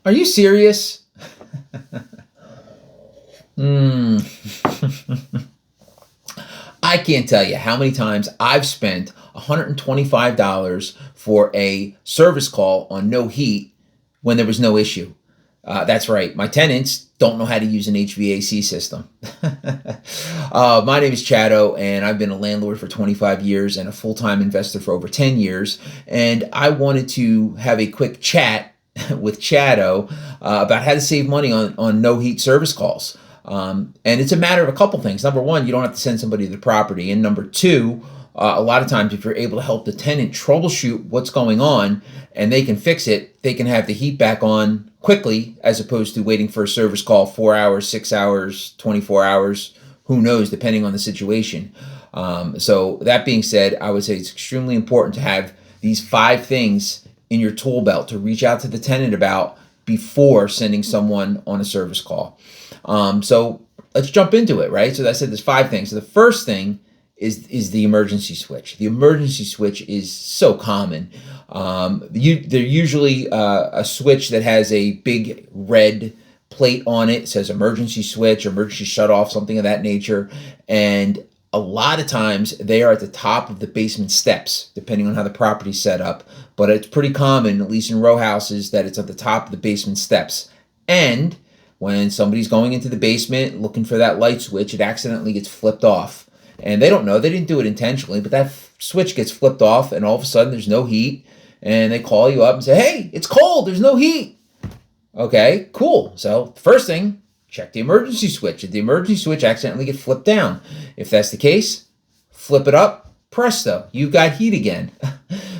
Are you serious? Hmm. I can't tell you how many times I've spent $125 for a service call on no heat when there was no issue. That's right. My tenants don't know how to use an HVAC system. My name is Chatto, and I've been a landlord for 25 years and a full-time investor for over 10 years. And I wanted to have a quick chat with Chatto about how to save money on no heat service calls. And it's a matter of a couple things. Number one, you don't have to send somebody to the property. And number two, a lot of times if you're able to help the tenant troubleshoot what's going on and they can fix it, they can have the heat back on quickly as opposed to waiting for a service call 4 hours, 6 hours, 24 hours, who knows, depending on the situation. So that being said, I would say it's extremely important to have these 5 things in your tool belt to reach out to the tenant about before sending someone on a service call. So let's jump into it, right? So I said there's 5 things. So the first thing is the emergency switch. The emergency switch is so common. They're usually a switch that has a big red plate on it. It says emergency switch, emergency shut off, something of that nature. And a lot of times they are at the top of the basement steps, depending on how the property's set up. But it's pretty common, at least in row houses, that it's at the top of the basement steps. And when somebody's going into the basement looking for that light switch, it accidentally gets flipped off. And they don't know, they didn't do it intentionally, but that switch gets flipped off and all of a sudden there's no heat. And they call you up and say, hey, it's cold, there's no heat. Okay, cool. So first thing, check the emergency switch. Did the emergency switch accidentally get flipped down? If that's the case, flip it up, presto, you've got heat again.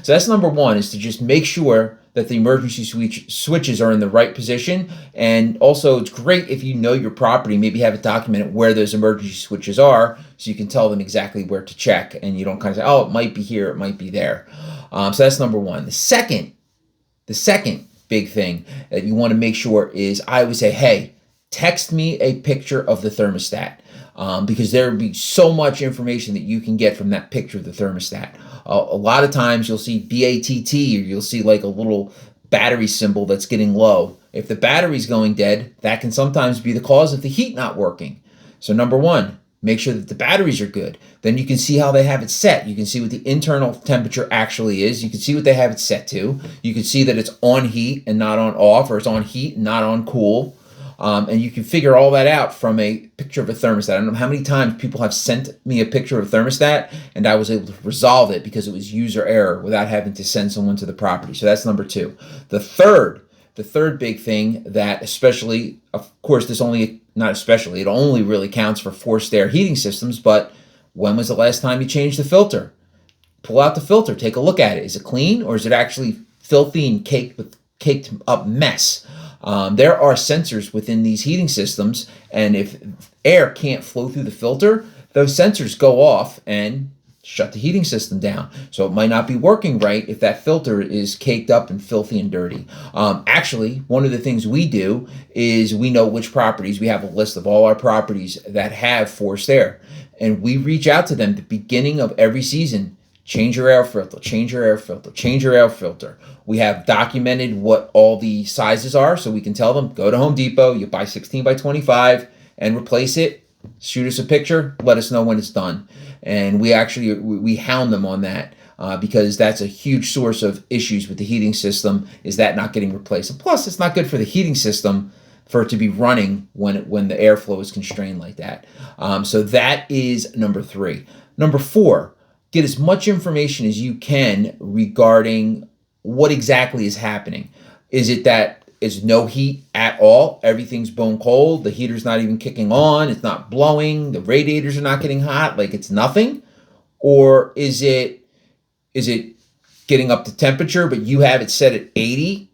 So that's number one, is to just make sure that the emergency switches are in the right position. And also it's great if you know your property, maybe have it documented where those emergency switches are so you can tell them exactly where to check and you don't kind of say, oh, it might be here, it might be there. So that's number one. The second big thing that you want to make sure is, I would say, hey, text me a picture of the thermostat. Because there will be so much information that you can get from that picture of the thermostat. A lot of times you'll see BATT, or you'll see like a little battery symbol that's getting low. If the battery's going dead, that can sometimes be the cause of the heat not working. So number one, make sure that the batteries are good. Then you can see how they have it set. You can see what the internal temperature actually is. You can see what they have it set to. You can see that it's on heat and not on off, or it's on heat and not on cool. And you can figure all that out from a picture of a thermostat. I don't know how many times people have sent me a picture of a thermostat and I was able to resolve it because it was user error without having to send someone to the property. So that's number two. The third big thing that, especially, of course, it only really counts for forced air heating systems, but when was the last time you changed the filter? Pull out the filter, take a look at it. Is it clean, or is it actually filthy and caked up mess? There are sensors within these heating systems, and if air can't flow through the filter, those sensors go off and shut the heating system down. So it might not be working right if that filter is caked up and filthy and dirty. Actually, one of the things we do is we know which properties. We have a list of all our properties that have forced air, and we reach out to them at the beginning of every season. Change your air filter, change your air filter, change your air filter. We have documented what all the sizes are, so we can tell them, go to Home Depot, you buy 16 by 25 and replace it. Shoot us a picture, let us know when it's done. And we hound them on that because that's a huge source of issues with the heating system, is that not getting replaced. And plus, it's not good for the heating system for it to be running when the airflow is constrained like that. So that is number 3. Number 4, get as much information as you can regarding what exactly is happening. Is it that it's no heat at all? Everything's bone cold. The heater's not even kicking on. It's not blowing. The radiators are not getting hot. Like it's nothing? Or is it getting up to temperature, but you have it set at 80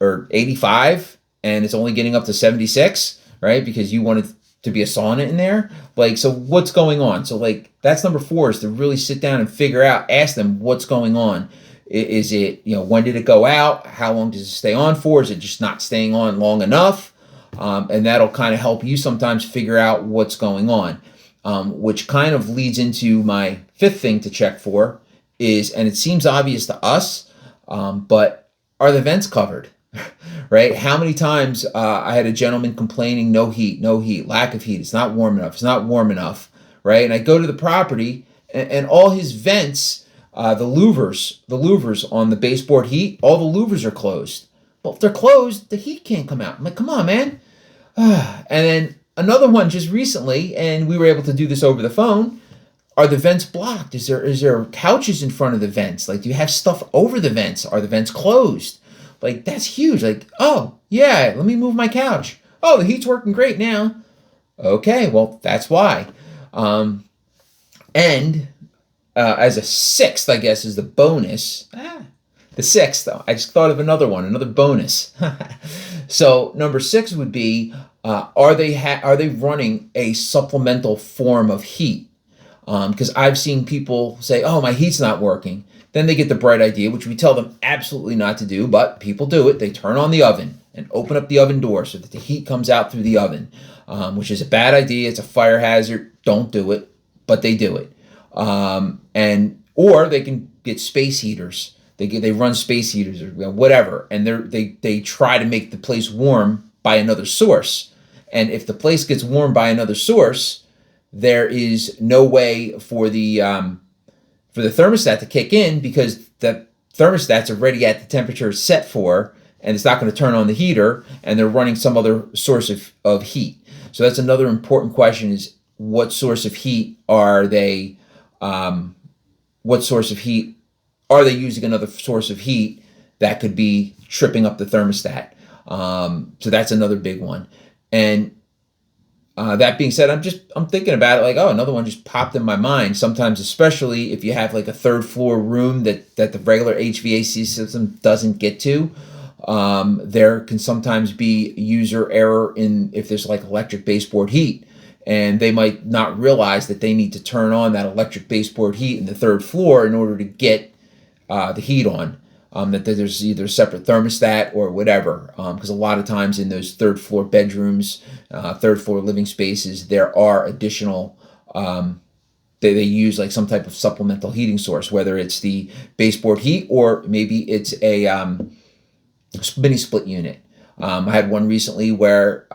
or 85 and it's only getting up to 76, right? Because you want it to be a sauna in there. Like, so what's going on? So like, that's number 4, is to really sit down and figure out, ask them what's going on. Is it, when did it go out? How long does it stay on for? Is it just not staying on long enough? And that'll kind of help you sometimes figure out what's going on, which kind of leads into my 5th thing to check for is, and it seems obvious to us, but are the vents covered? right? How many times I had a gentleman complaining, no heat, no heat, lack of heat. It's not warm enough. It's not warm enough, right? And I go to the property, and all his vents, the louvers on the baseboard heat, all the louvers are closed. Well, if they're closed, the heat can't come out. I'm like, come on, man. And then another one just recently, and we were able to do this over the phone. Are the vents blocked? Is there couches in front of the vents? Like, do you have stuff over the vents? Are the vents closed? Like, that's huge. Like, oh, yeah, let me move my couch. Oh, the heat's working great now. Okay, well, that's why. And as a sixth, I guess, is the bonus. The sixth, though. I just thought of another one, another bonus. So number 6 would be, are they running a supplemental form of heat? Because I've seen people say, oh, my heat's not working. Then they get the bright idea, which we tell them absolutely not to do, but people do it. They turn on the oven and open up the oven door so that the heat comes out through the oven, which is a bad idea. It's a fire hazard. Don't do it, but they do it. Or they can get space heaters. They run space heaters or whatever, and they try to make the place warm by another source. And if the place gets warm by another source, there is no way for the thermostat to kick in, because the thermostat's already at the temperature it's set for, and it's not going to turn on the heater, and they're running some other source of heat. So that's another important question: is what source of heat are they? What source of heat are they using? Another source of heat that could be tripping up the thermostat. So that's another big one. And that being said, I'm thinking about it like, oh, another one just popped in my mind. Sometimes, especially if you have like a third floor room that the regular HVAC system doesn't get to, there can sometimes be user error in if there's like electric baseboard heat. And they might not realize that they need to turn on that electric baseboard heat in the third floor in order to get the heat on. That there's either a separate thermostat or whatever. Because a lot of times in those third floor bedrooms, third floor living spaces, there are additional, they use like some type of supplemental heating source, whether it's the baseboard heat or maybe it's a mini split unit. I had one recently where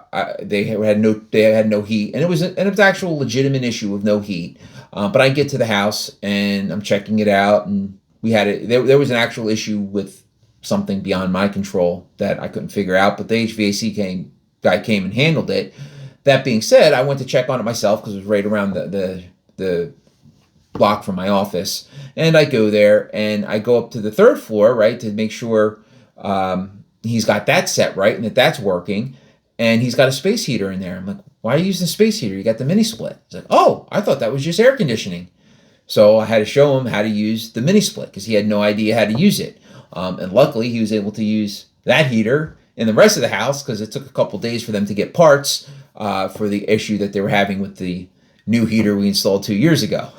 they had no heat, and it was an actual legitimate issue of no heat. But I get to the house and I'm checking it out, and we had it. There was an actual issue with something beyond my control that I couldn't figure out, but the HVAC guy came and handled it. That being said, I went to check on it myself because it was right around the block from my office, and I go there and I go up to the third floor, right, to make sure he's got that set right and that's working, and he's got a space heater in there. I'm like, why are you using a space heater? You got the mini split. He's like, oh, I thought that was just air conditioning. So I had to show him how to use the mini split because he had no idea how to use it. And luckily, he was able to use that heater in the rest of the house because it took a couple days for them to get parts for the issue that they were having with the new heater we installed 2 years ago,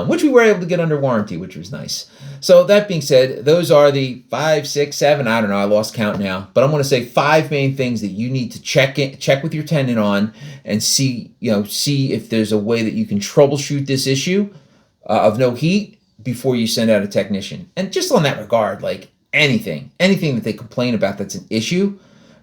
which we were able to get under warranty, which was nice. So that being said, those are the 5, 6, 7, I don't know, I lost count now, but I'm going to say 5 main things that you need to check with your tenant on and see if there's a way that you can troubleshoot this issue of no heat before you send out a technician. And just on that regard, like anything that they complain about that's an issue,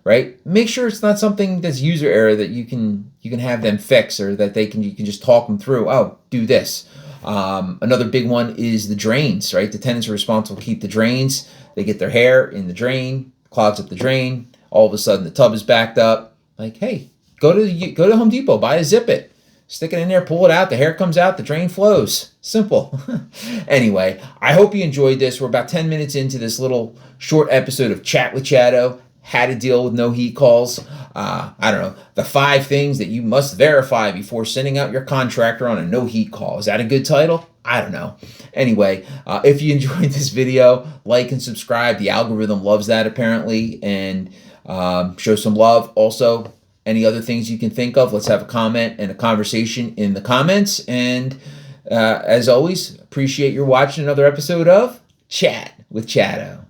right? Make sure it's not something that's user error that you can have them fix, or that you can just talk them through. Oh, do this. Another big one is the drains, right? The tenants are responsible to keep the drains. They get their hair in the drain, clogs up the drain. All of a sudden, the tub is backed up. Like, hey, go to Home Depot, buy a Zip It, stick it in there, pull it out. The hair comes out, the drain flows. Simple. Anyway, I hope you enjoyed this. We're about 10 minutes into this little short episode of Chat with Chatto. How to deal with no heat calls. I don't know, the 5 things that you must verify before sending out your contractor on a no heat call. Is that a good title? I don't know. Anyway, if you enjoyed this video, like and subscribe. The algorithm loves that apparently, and show some love. Also, any other things you can think of, let's have a comment and a conversation in the comments. And as always, appreciate your watching another episode of Chat with Chatto.